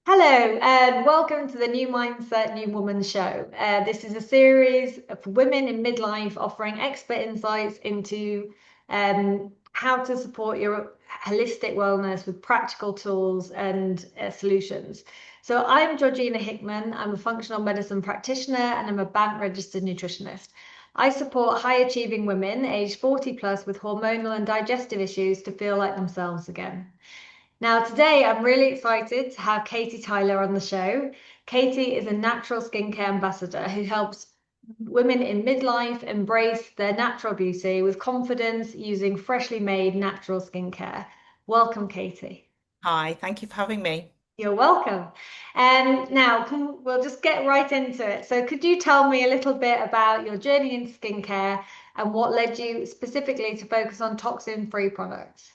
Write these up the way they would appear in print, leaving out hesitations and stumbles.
Hello, and welcome to the New Mindset, New Woman show. This is a series for women in midlife offering expert insights into how to support your holistic wellness with practical tools and solutions. So, I'm Georgina Hickman. I'm a functional medicine practitioner and I'm a bank registered nutritionist. I support high achieving women aged 40 plus with hormonal and digestive issues to feel like themselves again. Now, today I'm really excited to have Kati Tyler on the show. Katie is a natural skincare ambassador who helps women in midlife embrace their natural beauty with confidence using freshly made natural skincare. Welcome, Katie. Hi, thank you for having me. You're welcome. Now, we'll just get right into it. So, could you tell me a little bit about your journey in skincare and what led you specifically to focus on toxin-free products?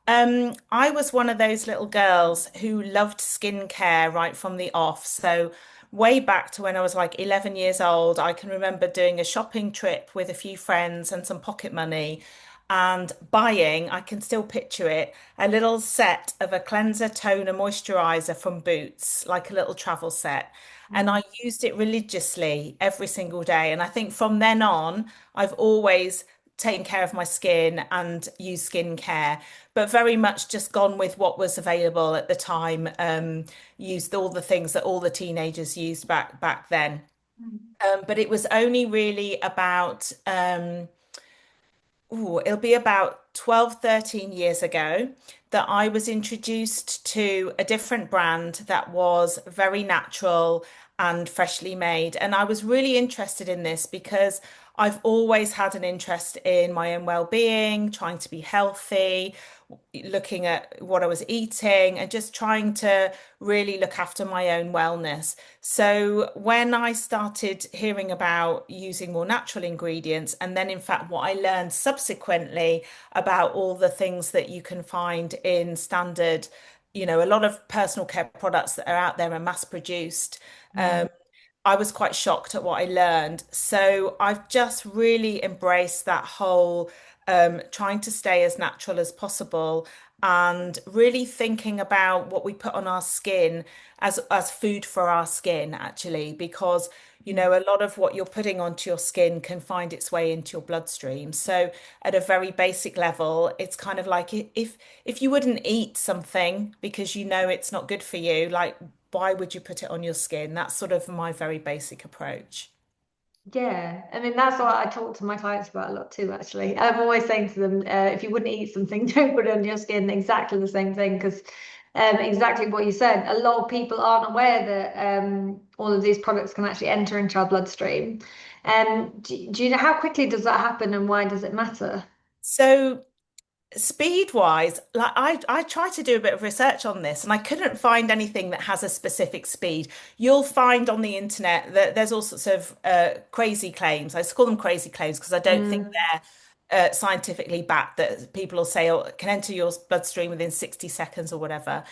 I was one of those little girls who loved skincare right from the off. So way back to when I was like 11 years old, I can remember doing a shopping trip with a few friends and some pocket money and buying, I can still picture it, a little set of a cleanser, toner, moisturizer from Boots, like a little travel set. And I used it religiously every single day. And I think from then on, I've always taken care of my skin and used skincare, but very much just gone with what was available at the time. Used all the things that all the teenagers used back then. Mm. But it was only really about it'll be about 12, 13 years ago that I was introduced to a different brand that was very natural and freshly made. And I was really interested in this because I've always had an interest in my own well-being, trying to be healthy, looking at what I was eating and just trying to really look after my own wellness. So when I started hearing about using more natural ingredients, and then in fact what I learned subsequently about all the things that you can find in standard, a lot of personal care products that are out there are mass produced. Mm. I was quite shocked at what I learned. So I've just really embraced that whole trying to stay as natural as possible and really thinking about what we put on our skin as food for our skin, actually, because a lot of what you're putting onto your skin can find its way into your bloodstream. So at a very basic level, it's kind of like if you wouldn't eat something because you know it's not good for you, like why would you put it on your skin? That's sort of my very basic approach. Yeah, I mean that's what I talk to my clients about a lot too, actually. I'm always saying to them, if you wouldn't eat something, don't put it on your skin. Exactly the same thing, because exactly what you said. A lot of people aren't aware that all of these products can actually enter into our bloodstream. Do you know how quickly does that happen and why does it matter? So speed wise, like I tried to do a bit of research on this and I couldn't find anything that has a specific speed. You'll find on the internet that there's all sorts of crazy claims. I just call them crazy claims because I don't think Mm. they're scientifically backed, that people will say, oh, it can enter your bloodstream within 60 seconds or whatever.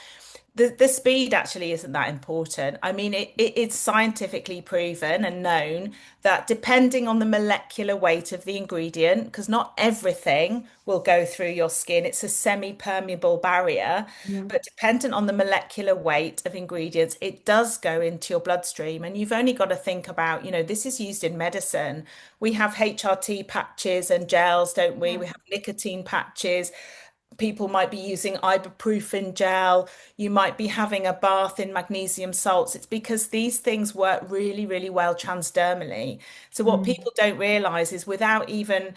The speed actually isn't that important. I mean, it's scientifically proven and known that depending on the molecular weight of the ingredient, because not everything will go through your skin, it's a semi-permeable barrier, Yeah. but dependent on the molecular weight of ingredients, it does go into your bloodstream. And you've only got to think about, this is used in medicine. We have HRT patches and gels, don't we? Yeah. We have nicotine patches. People might be using ibuprofen gel. You might be having a bath in magnesium salts. It's because these things work really, really well transdermally. So what Mm. people don't realize is without even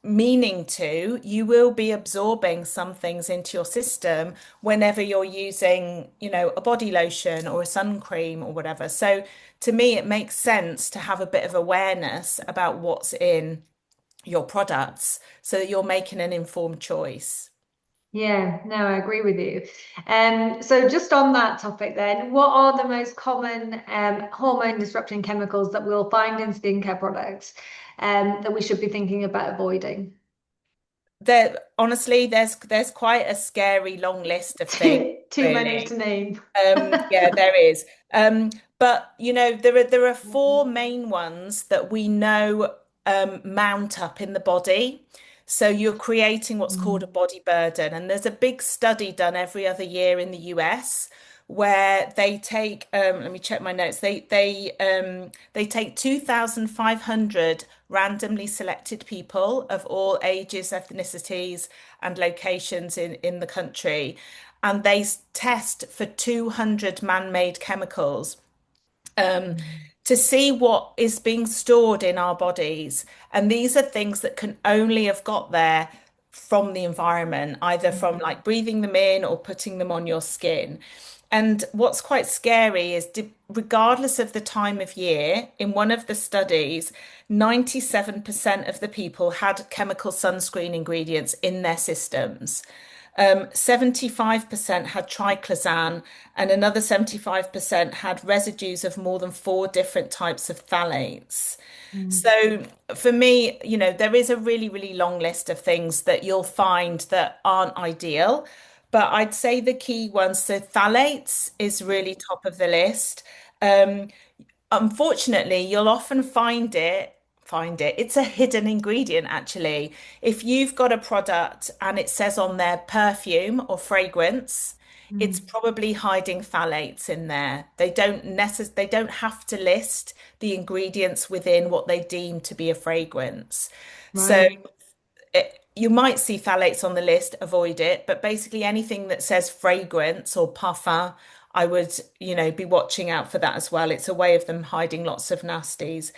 meaning to, you will be absorbing some things into your system whenever you're using, a body lotion or a sun cream or whatever. So to me, it makes sense to have a bit of awareness about what's in your products so that you're making an informed choice. Yeah, no, I agree with you. So just on that topic then, what are the most common hormone disrupting chemicals that we'll find in skincare products that we should be thinking about avoiding? There, honestly, there's quite a scary long list of things, Too many to really. name. Yeah, there is. But there are four main ones that we know mount up in the body. So you're creating what's called a Mm. body burden. And there's a big study done every other year in the US where they take let me check my notes. They take 2,500 randomly selected people of all ages, ethnicities, and locations in the country, and they test for 200 man-made chemicals um, Mm. to see what is being stored in our bodies. And these are things that can only have got there from the environment, either from Mm. like breathing them in or putting them on your skin. And what's quite scary is, regardless of the time of year, in one of the studies, 97% of the people had chemical sunscreen ingredients in their systems. 75% had triclosan, and another 75% had residues of more than four different types of phthalates. Mm. So for me, there is a really, really long list of things that you'll find that aren't ideal. But I'd say the key ones, so phthalates is really top of the list. Um, Unfortunately, you'll often find it. It's a hidden ingredient, actually. If you've got a product and it says on there perfume or fragrance, it's Mm. probably hiding phthalates in there. They don't have to list the ingredients within what they deem to be a fragrance. So Right. you might see phthalates on the list, avoid it, but basically anything that says fragrance or parfum, I would, be watching out for that as well. It's a way of them hiding lots of nasties.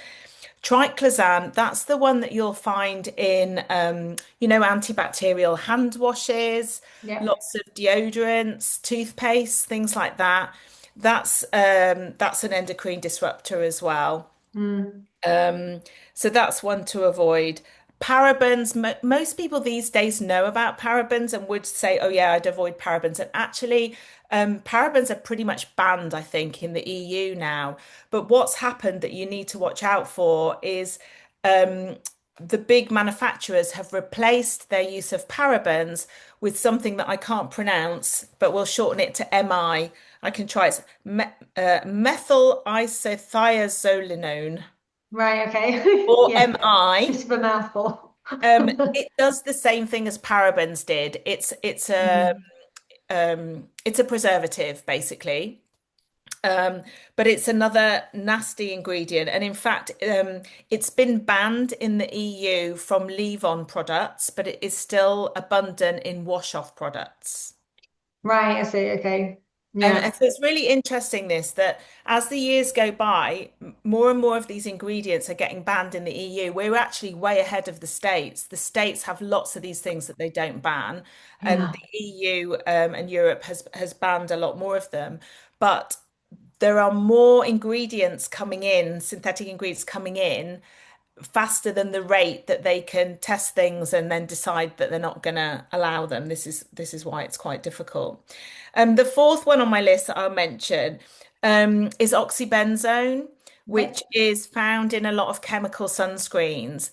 Triclosan, that's the one that you'll find in, antibacterial hand washes, Yeah. lots of deodorants, toothpaste, things like that. That's an endocrine disruptor as well. Mm. Um, so that's one to avoid. Parabens, most people these days know about parabens and would say, oh, yeah, I'd avoid parabens. And actually, parabens are pretty much banned, I think, in the EU now. But what's happened that you need to watch out for is um, the big manufacturers have replaced their use of parabens with something that I can't pronounce, but we'll shorten it to MI. I can try it. Methyl isothiazolinone Right. Okay. or Yeah. MI. Bit of a mouthful. It does the same thing as parabens did. Mhm. It's a preservative basically. But it's another nasty ingredient. And in fact, it's been banned in the EU from leave-on products, but it is still abundant in wash-off products. Right. I see. Okay. And Yeah. so it's really interesting this that as the years go by, more and more of these ingredients are getting banned in the EU. We're actually way ahead of the States. The States have lots of these things that they don't ban, and Yeah. the EU and Europe has banned a lot more of them. But there are more ingredients coming in, synthetic ingredients coming in faster than the rate that they can test things and then decide that they're not going to allow them. This is why it's quite difficult. The fourth one on my list that I'll mention is oxybenzone, Okay. which is found in a lot of chemical sunscreens.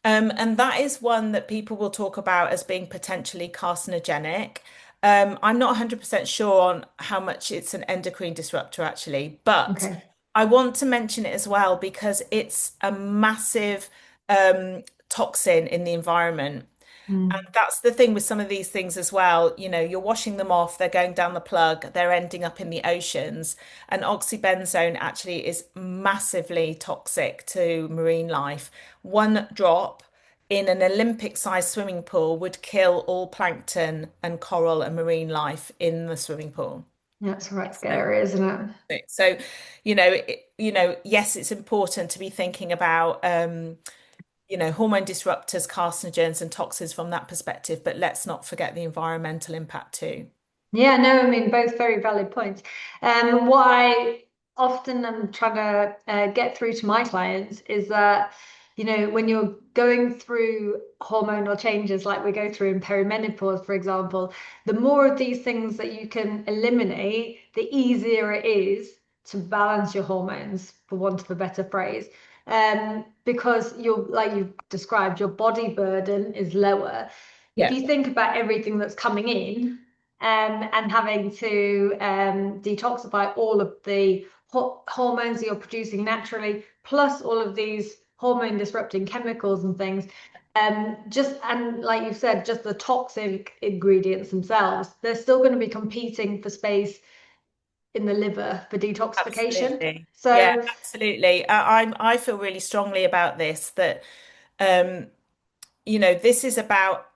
And that is one that people will talk about as being potentially carcinogenic. I'm not 100% sure on how much it's an endocrine disruptor, actually, but Okay. I want to mention it as well because it's a massive toxin in the environment. And Mm. that's the thing with some of these things as well. You're washing them off, they're going down the plug, they're ending up in the oceans. And oxybenzone actually is massively toxic to marine life. One drop in an Olympic-sized swimming pool would kill all plankton and coral and marine life in the swimming pool. That's quite So, scary, isn't it? so yes, it's important to be thinking about hormone disruptors, carcinogens, and toxins from that perspective, but let's not forget the environmental impact too. Yeah, no, I mean, both very valid points. What I often am trying to get through to my clients is that, when you're going through hormonal changes like we go through in perimenopause, for example, the more of these things that you can eliminate, the easier it is to balance your hormones, for want of a better phrase. Because like you've described, your body burden is lower. If Yeah. you think about everything that's coming in, and having to detoxify all of the hormones that you're producing naturally, plus all of these hormone disrupting chemicals and things. Just and like you said, just the toxic ingredients themselves, they're still going to be competing for space in the liver for detoxification. Absolutely. Yeah, So absolutely. I feel really strongly about this that um, this is about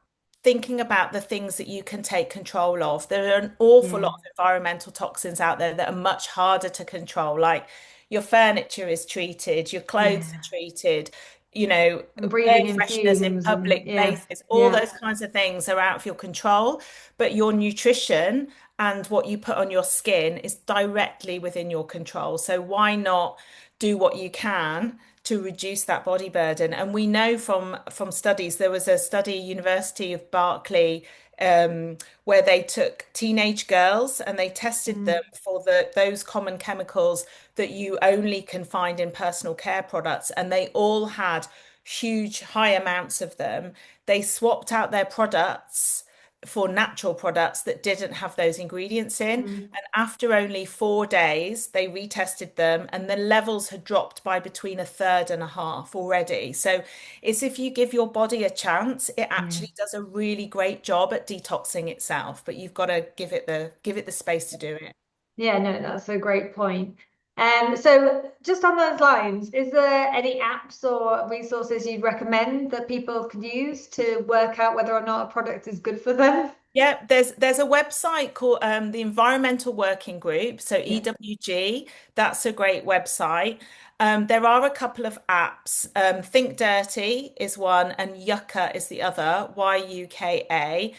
thinking about the things that you can take control of. There are an awful yeah, lot of environmental toxins out there that are much harder to control, like your furniture is treated, your clothes yeah, are treated, and air breathing in fresheners in fumes and public yeah, places, all yeah, those kinds of things are out of your control. But your nutrition and what you put on your skin is directly within your control. So why not do what you can to reduce that body burden? And we know from studies, there was a study, University of Berkeley, where they took teenage girls and they tested them mm, for those common chemicals that you only can find in personal care products, and they all had huge high amounts of them. They swapped out their products for natural products that didn't have those ingredients in. mm, And after only 4 days, they retested them and the levels had dropped by between a third and a half already. So it's if you give your body a chance, it yeah. actually does a really great job at detoxing itself, but you've got to give it the space to do it. Yeah, no, that's a great point. So just on those lines, is there any apps or resources you'd recommend that people could use to work out whether or not a product is good for them? Yeah, there's a website called the Environmental Working Group, so Yeah. EWG. That's a great website. There are a couple of apps. Think Dirty is one, and Yucca is the other. YUKA.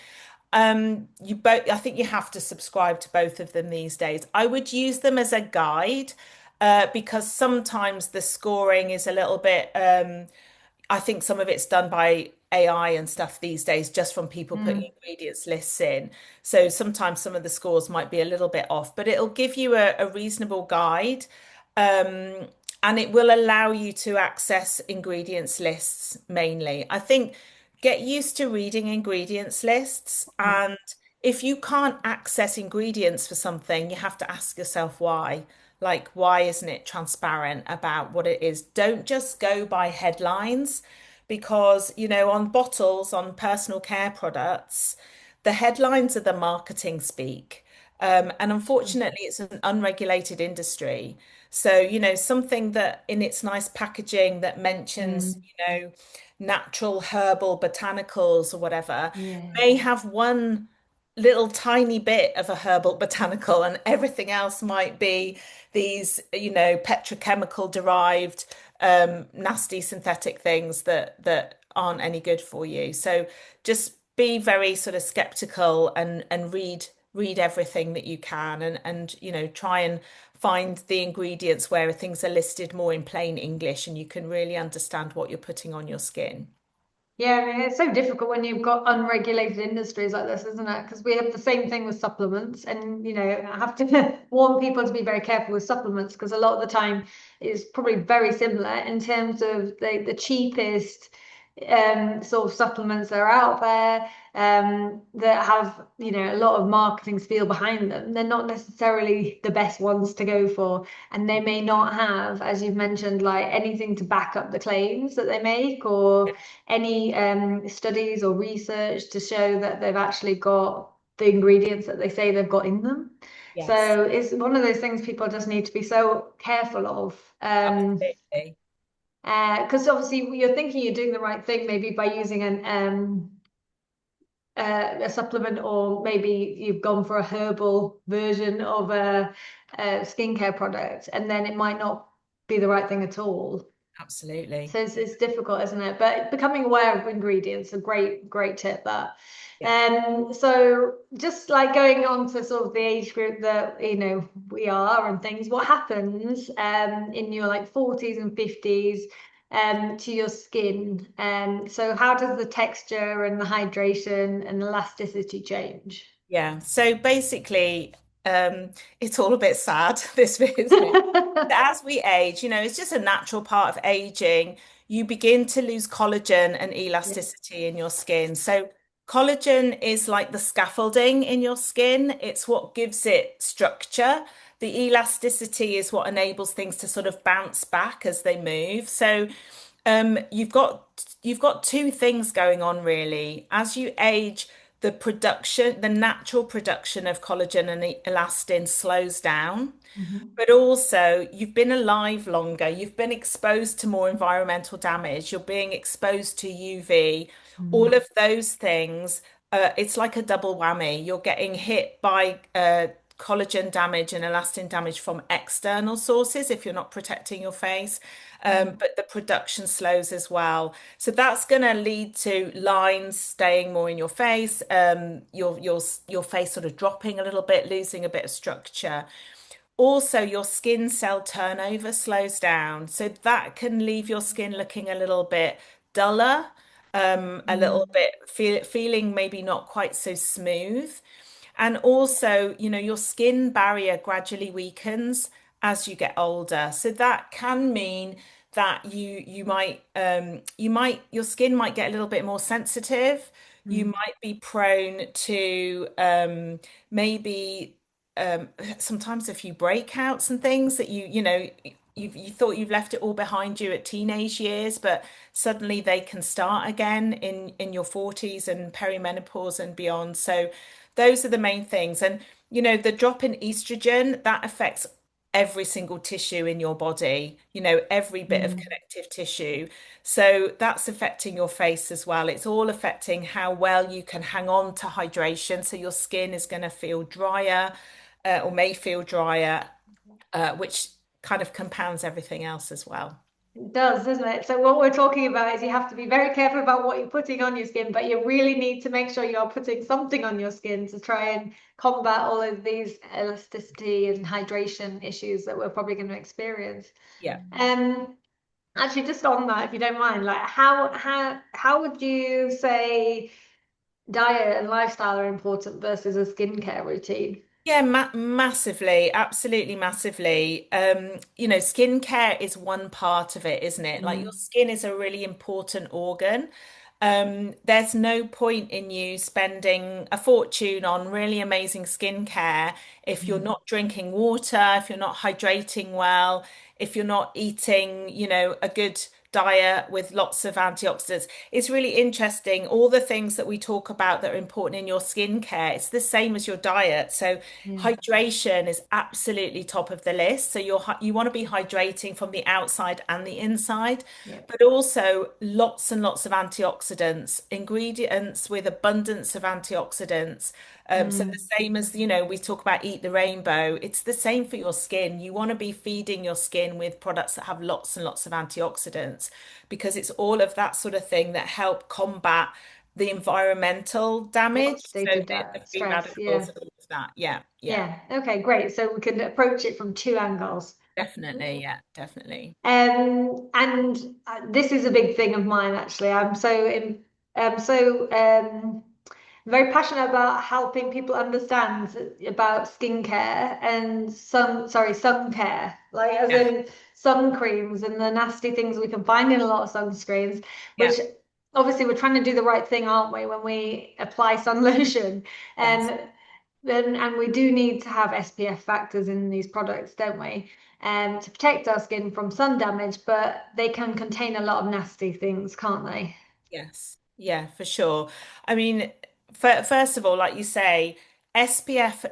You both, I think you have to subscribe to both of them these days. I would use them as a guide, because sometimes the scoring is a little bit. I think some of it's done by AI and stuff these days, just from people putting Mm, ingredients lists in. So sometimes some of the scores might be a little bit off, but it'll give you a reasonable guide. Um, and it will allow you to access ingredients lists mainly. I think get used to reading ingredients lists. yeah. And if you can't access ingredients for something, you have to ask yourself why. Like, why isn't it transparent about what it is? Don't just go by headlines because, on bottles, on personal care products, the headlines are the marketing speak. And unfortunately, it's an unregulated industry. So, something that in its nice packaging that mentions, Mm, natural herbal botanicals or whatever yeah. may have one little tiny bit of a herbal botanical, and everything else might be these, petrochemical derived, nasty synthetic things that aren't any good for you. So just be very sort of skeptical and read everything that you can, and try and find the ingredients where things are listed more in plain English and you can really understand what you're putting on your skin. Yeah, I mean, it's so difficult when you've got unregulated industries like this, isn't it? Because we have the same thing with supplements, and I have to warn people to be very careful with supplements because a lot of the time it's probably very similar in terms of the cheapest sort of supplements that are out there that have a lot of marketing spiel behind them. They're not necessarily the best ones to go for, and they may not have, as you've mentioned, like anything to back up the claims that they make or any studies or research to show that they've actually got the ingredients that they say they've got in them. Yes, So it's one of those things people just need to be so careful of. absolutely. Because obviously you're thinking you're doing the right thing maybe by using a supplement, or maybe you've gone for a herbal version of a skincare product, and then it might not be the right thing at all. Absolutely. So it's difficult, isn't it? But becoming aware of ingredients, a great tip that. Yes. So just like going on to sort of the age group that we are and things, what happens in your like 40s and 50s to your skin? So how does the texture and the hydration and elasticity change? Yeah. So basically, it's all a bit sad, this bit, isn't it? As we age, it's just a natural part of aging. You begin to lose collagen and Yeah. elasticity in your skin. So collagen is like the scaffolding in your skin. It's what gives it structure. The elasticity is what enables things to sort of bounce back as they move. So You've got two things going on really. As you age, the natural production of collagen and elastin slows down. Mhm. But also, you've been alive longer, you've been exposed to more environmental damage, you're being exposed to UV, all Mm. of those things. It's like a double whammy. You're getting hit by collagen damage and elastin damage from external sources if you're not protecting your face. Mm. But the production slows as well. So that's going to lead to lines staying more in your face, your face sort of dropping a little bit, losing a bit of structure. Also, your skin cell turnover slows down, so that can leave your skin looking a little bit duller, a little Mm. bit feeling maybe not quite so smooth. And also, your skin barrier gradually weakens as you get older. So that can mean that your skin might get a little bit more sensitive. You Mm. might be prone to maybe sometimes a few breakouts and things that you thought you've left it all behind you at teenage years, but suddenly they can start again in your 40s and perimenopause and beyond. So those are the main things. And the drop in estrogen that affects every single tissue in your body, every bit of Mm. connective tissue. So that's affecting your face as well. It's all affecting how well you can hang on to hydration. So your skin is going to feel drier, or may feel drier, which kind of compounds everything else as well. It does, doesn't it? So what we're talking about is you have to be very careful about what you're putting on your skin, but you really need to make sure you're putting something on your skin to try and combat all of these elasticity and hydration issues that we're probably going to experience. Yeah. Um, Actually, just on that, if you don't mind, like how would you say diet and lifestyle are important versus a skincare routine? Yeah, massively, absolutely massively. Skincare is one part of it, isn't it? Like your Mm. skin is a really important organ. There's no point in you spending a fortune on really amazing skincare if you're Mm. not drinking water, if you're not hydrating well, if you're not eating, a good diet with lots of antioxidants. It's really interesting. All the things that we talk about that are important in your skincare, it's the same as your diet. So Yeah. hydration is absolutely top of the list. So you want to be hydrating from the outside and the inside, Yeah. but also lots and lots of antioxidants, ingredients with abundance of antioxidants. So the Mm. same as, we talk about eat the rainbow, it's the same for your skin. You want to be feeding your skin with products that have lots and lots of antioxidants because it's all of that sort of thing that help combat the environmental The damage. So oxidative the free stress. radicals Yeah. and all of that. Yeah, yeah, Yeah. Okay, great. So we can approach it from two angles. definitely. Yeah, definitely. And this is a big thing of mine, actually. I'm so very passionate about helping people understand about skincare and sun care, like as Yeah, in sun creams and the nasty things we can find in a lot of sunscreens, which yeah, obviously we're trying to do the right thing, aren't we, when we apply sun lotion? yes. And and we do need to have SPF factors in these products, don't we? To protect our skin from sun damage, but they can contain a lot of nasty things, can't they? Yes, yeah, for sure. I mean, first of all, like you say, SPF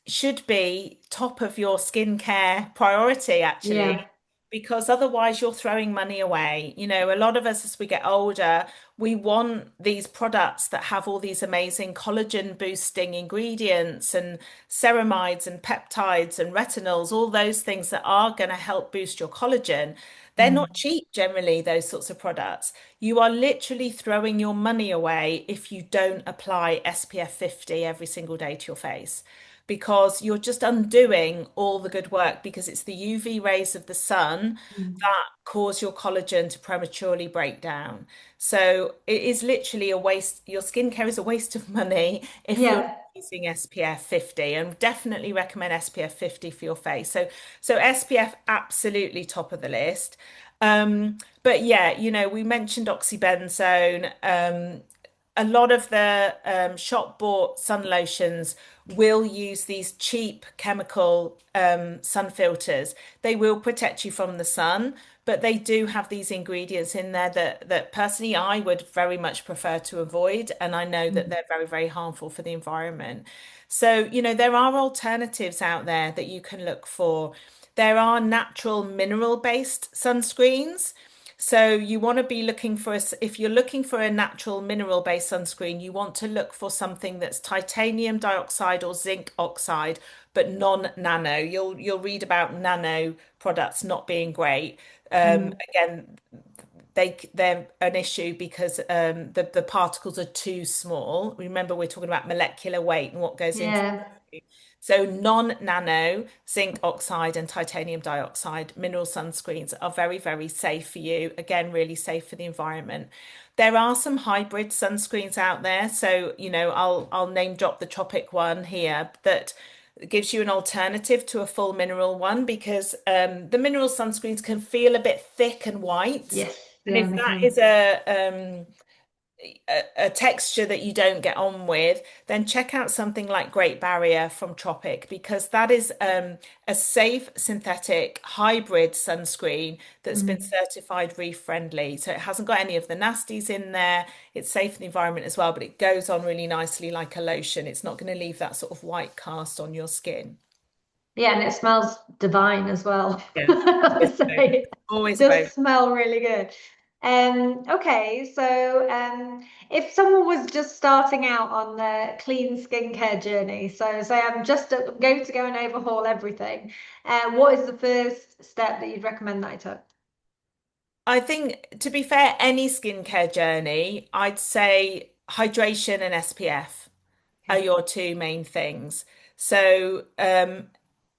should be top of your skincare priority, actually, Yeah. because otherwise you're throwing money away. A lot of us, as we get older, we want these products that have all these amazing collagen boosting ingredients and ceramides and peptides and retinols, all those things that are going to help boost your collagen. They're Mm. not cheap generally, those sorts of products. You are literally throwing your money away if you don't apply SPF 50 every single day to your face because you're just undoing all the good work because it's the UV rays of the sun Mm. that cause your collagen to prematurely break down. So it is literally a waste. Your skincare is a waste of money if you're not Yeah. using SPF 50 and definitely recommend SPF 50 for your face. So SPF absolutely top of the list. But yeah, we mentioned oxybenzone. a lot of the shop bought sun lotions will use these cheap chemical sun filters. They will protect you from the sun, but they do have these ingredients in there that personally I would very much prefer to avoid. And I know that Mm. they're very, very harmful for the environment. So, there are alternatives out there that you can look for. There are natural mineral-based sunscreens. So you want to be looking for if you're looking for a natural mineral-based sunscreen, you want to look for something that's titanium dioxide or zinc oxide, but non-nano. You'll read about nano products not being great. Mm. Again, they're an issue because the particles are too small. Remember, we're talking about molecular weight and what goes into. Yeah. So non-nano zinc oxide and titanium dioxide mineral sunscreens are very, very safe for you. Again, really safe for the environment. There are some hybrid sunscreens out there. So, I'll name drop the Tropic one here that gives you an alternative to a full mineral one because the mineral sunscreens can feel a bit thick and white. Yes. And Yeah, if they that is can. a texture that you don't get on with, then check out something like Great Barrier from Tropic because that is a safe synthetic hybrid sunscreen that's been Mm. certified reef friendly. So it hasn't got any of the nasties in there. It's safe for the environment as well, but it goes on really nicely like a lotion. It's not going to leave that sort of white cast on your skin. Yeah, and it smells divine as well. Yeah, I have to always a bonus. say, it Always a does bonus. smell really good. Okay, so if someone was just starting out on the clean skincare journey, so say I'm just going to go and overhaul everything, what is the first step that you'd recommend that I took? I think, to be fair, any skincare journey, I'd say hydration and SPF are Okay. your two main things. So,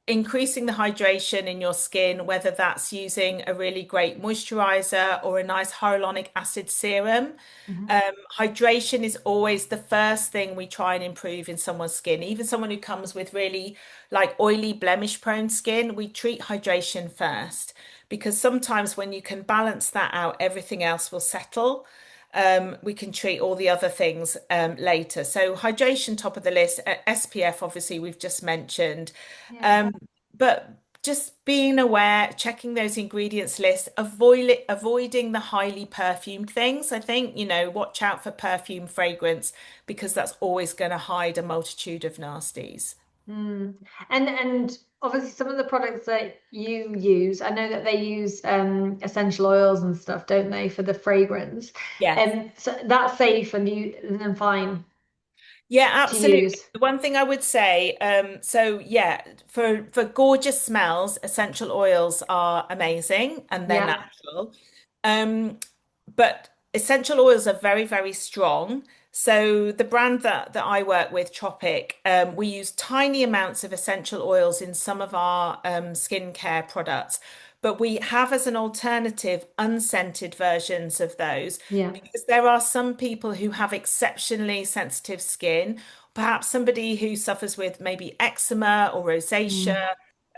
increasing the hydration in your skin, whether that's using a really great moisturizer or a nice hyaluronic acid serum. Mhm. Hydration is always the first thing we try and improve in someone's skin. Even someone who comes with really like oily, blemish-prone skin, we treat hydration first because sometimes when you can balance that out, everything else will settle. We can treat all the other things later. So hydration, top of the list. SPF, obviously, we've just mentioned. Yeah. Um, but just being aware, checking those ingredients lists, avoiding the highly perfumed things. I think, watch out for perfume fragrance because that's always going to hide a multitude of nasties. Mm. And obviously some of the products that you use, I know that they use essential oils and stuff, don't they, for the fragrance. Yes. So that's safe and fine Yeah, to absolutely. use. The one thing I would say, so yeah, for gorgeous smells, essential oils are amazing and they're Yeah. natural. Um, but essential oils are very, very strong. So the brand that I work with, Tropic, we use tiny amounts of essential oils in some of our skincare products, but we have as an alternative unscented versions of those Yeah. because there are some people who have exceptionally sensitive skin, perhaps somebody who suffers with maybe eczema or rosacea,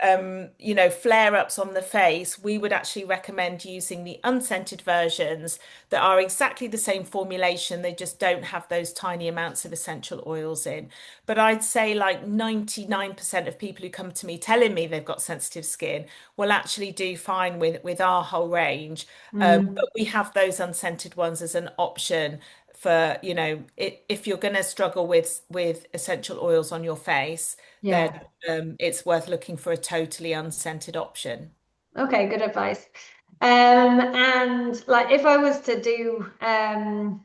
Mm. flare-ups on the face. We would actually recommend using the unscented versions that are exactly the same formulation. They just don't have those tiny amounts of essential oils in. But I'd say like 99% of people who come to me telling me they've got sensitive skin will actually do fine with our whole range. Mm. But we have those unscented ones as an option for, if you're going to struggle with essential oils on your face, then Yeah. it's worth looking for a totally unscented option. Okay, good advice. And like if I was to do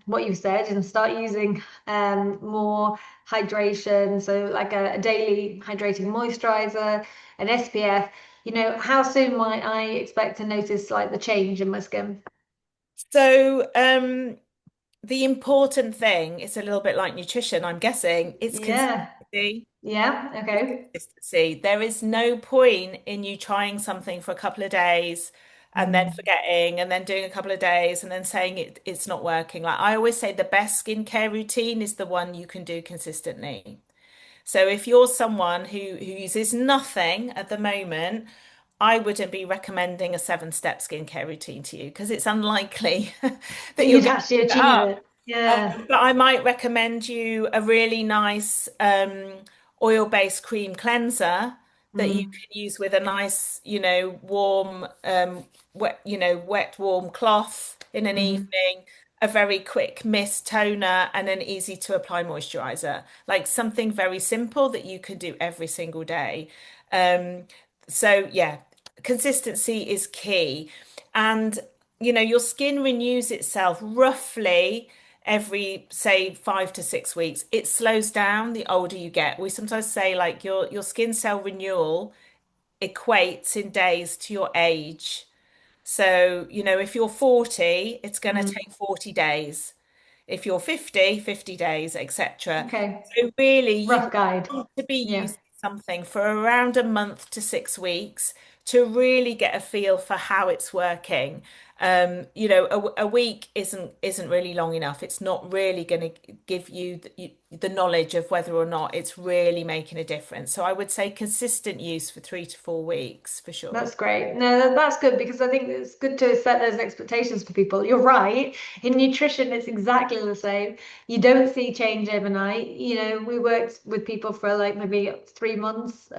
what you said and start using more hydration, so like a daily hydrating moisturizer, an SPF, how soon might I expect to notice like the change in my skin? So, the important thing is a little bit like nutrition, I'm guessing, it's Yeah. consistency. Yeah. It's Okay. consistency. There is no point in you trying something for a couple of days and then Mm. forgetting and then doing a couple of days and then saying it's not working. Like I always say, the best skincare routine is the one you can do consistently. So if you're someone who uses nothing at the moment, I wouldn't be recommending a seven-step skincare routine to you because it's unlikely that you're You'd going to actually keep it achieve up. it. Yeah. But I might recommend you a really nice oil-based cream cleanser that you Mm, can use with a nice, warm, wet, warm cloth in an hmm. evening, a very quick mist toner, and an easy to apply moisturizer. Like something very simple that you can do every single day. Um, so yeah, consistency is key. And your skin renews itself roughly every, say, 5 to 6 weeks. It slows down the older you get. We sometimes say like your skin cell renewal equates in days to your age. So, if you're 40, it's going to take Mm. 40 days. If you're 50, 50 days, etc. Okay. So really, you Rough guide. want to be Yeah. using something for around a month to 6 weeks to really get a feel for how it's working. A week isn't really long enough. It's not really going to give you the knowledge of whether or not it's really making a difference. So I would say consistent use for 3 to 4 weeks for sure. That's great. No, that's good because I think it's good to set those expectations for people. You're right. In nutrition, it's exactly the same. You don't see change overnight. We worked with people for like maybe 3 months,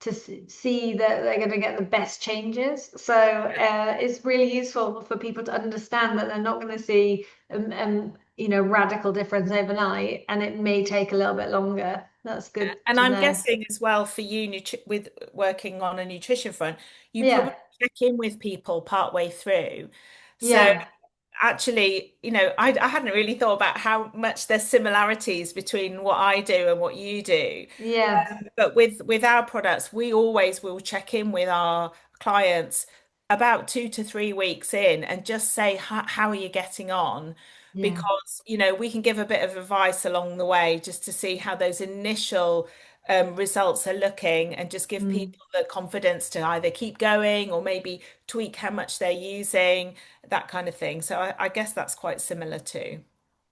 to see that they're going to get the best changes. So it's really useful for people to understand that they're not going to see radical difference overnight, and it may take a little bit longer. That's good And to I'm know. guessing as well for you, with working on a nutrition front, you probably Yeah, check in with people partway through. So yeah, actually, I hadn't really thought about how much there's similarities between what I do and what you do. yeah. But with our products, we always will check in with our clients about 2 to 3 weeks in and just say, how are you getting on? Yeah. Because, we can give a bit of advice along the way just to see how those initial results are looking and just give Mm. people the confidence to either keep going or maybe tweak how much they're using, that kind of thing. So I guess that's quite similar too.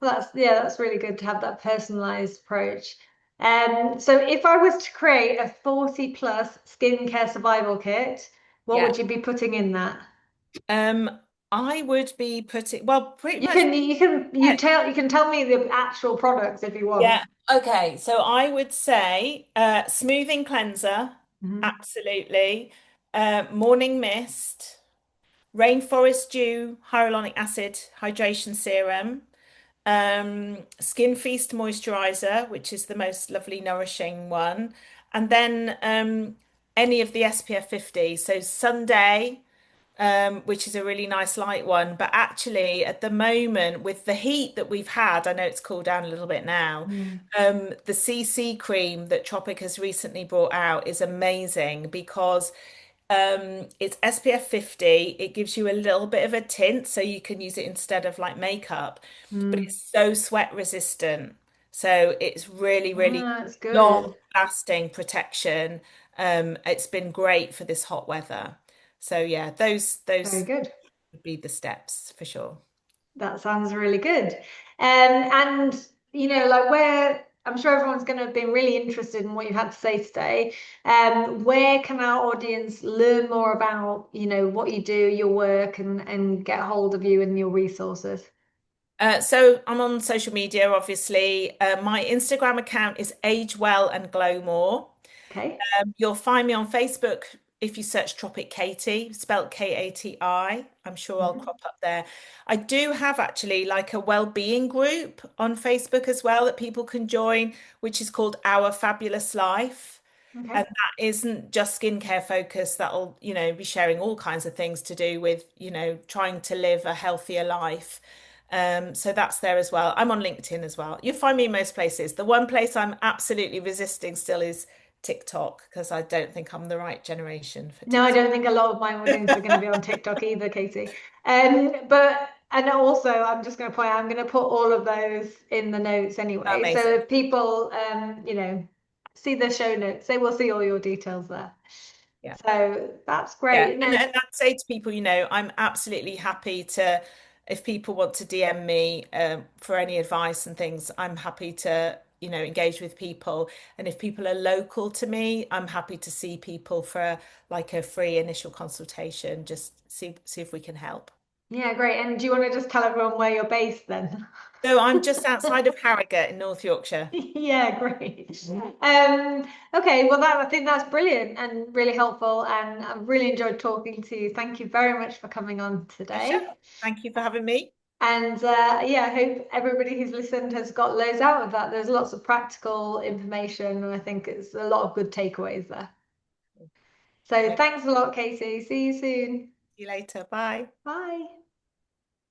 Well, that's really good to have that personalized approach. So if I was to create a 40 plus skincare survival kit, what Yeah. would you be putting in that? Um, I would be putting, well, pretty You much. can you can you tell you can tell me the actual products if you Yeah. want. Okay. So I would say smoothing cleanser, Mhm. absolutely. Morning mist, rainforest dew, hyaluronic acid hydration serum, skin feast moisturizer, which is the most lovely, nourishing one, and then any of the SPF 50. So Sunday, which is a really nice light one. But actually, at the moment, with the heat that we've had, I know it's cooled down a little bit now. Mm. The CC cream that Tropic has recently brought out is amazing because it's SPF 50. It gives you a little bit of a tint, so you can use it instead of like makeup, but Mm. it's so sweat resistant. So it's really, really Ah, that's long good. lasting protection. It's been great for this hot weather. So yeah, Very those good. would be the steps for sure. That sounds really good. And like where I'm sure everyone's going to have been really interested in what you had to say today. Where can our audience learn more about, what you do, your work, and get hold of you and your resources? So I'm on social media, obviously. My Instagram account is Age Well and Glow More. Okay. You'll find me on Facebook if you search Tropic Katie, spelled Kati. I'm sure I'll Mhm. crop up there. I do have actually like a well-being group on Facebook as well that people can join, which is called Our Fabulous Life. And Okay. that isn't just skincare focused. That'll, be sharing all kinds of things to do with, trying to live a healthier life. So that's there as well. I'm on LinkedIn as well. You'll find me in most places. The one place I'm absolutely resisting still is TikTok because I don't think I'm the right generation for No, I TikTok. don't think a lot of my audience are going to be on TikTok either, Katie. And also, I'm just going to point out, I'm going to put all of those in the notes anyway. So Amazing. if people, see the show notes, they will see all your details there. Yeah. So that's Yeah. great. And, No, and I'd say to people, I'm absolutely happy to, if people want to DM me for any advice and things, I'm happy to, engage with people. And if people are local to me, I'm happy to see people for like a free initial consultation, just see if we can help. Yeah, great. And do you want to just tell everyone where you're based then? So I'm just outside of Harrogate in North Yorkshire. Yeah, great. Okay, well I think that's brilliant and really helpful, and I've really enjoyed talking to you. Thank you very much for coming on Pleasure. today. Thank you for having me. And yeah, I hope everybody who's listened has got loads out of that. There's lots of practical information, and I think it's a lot of good takeaways there. So No, thanks a lot, Katie. See you soon. see you later. Bye. Bye.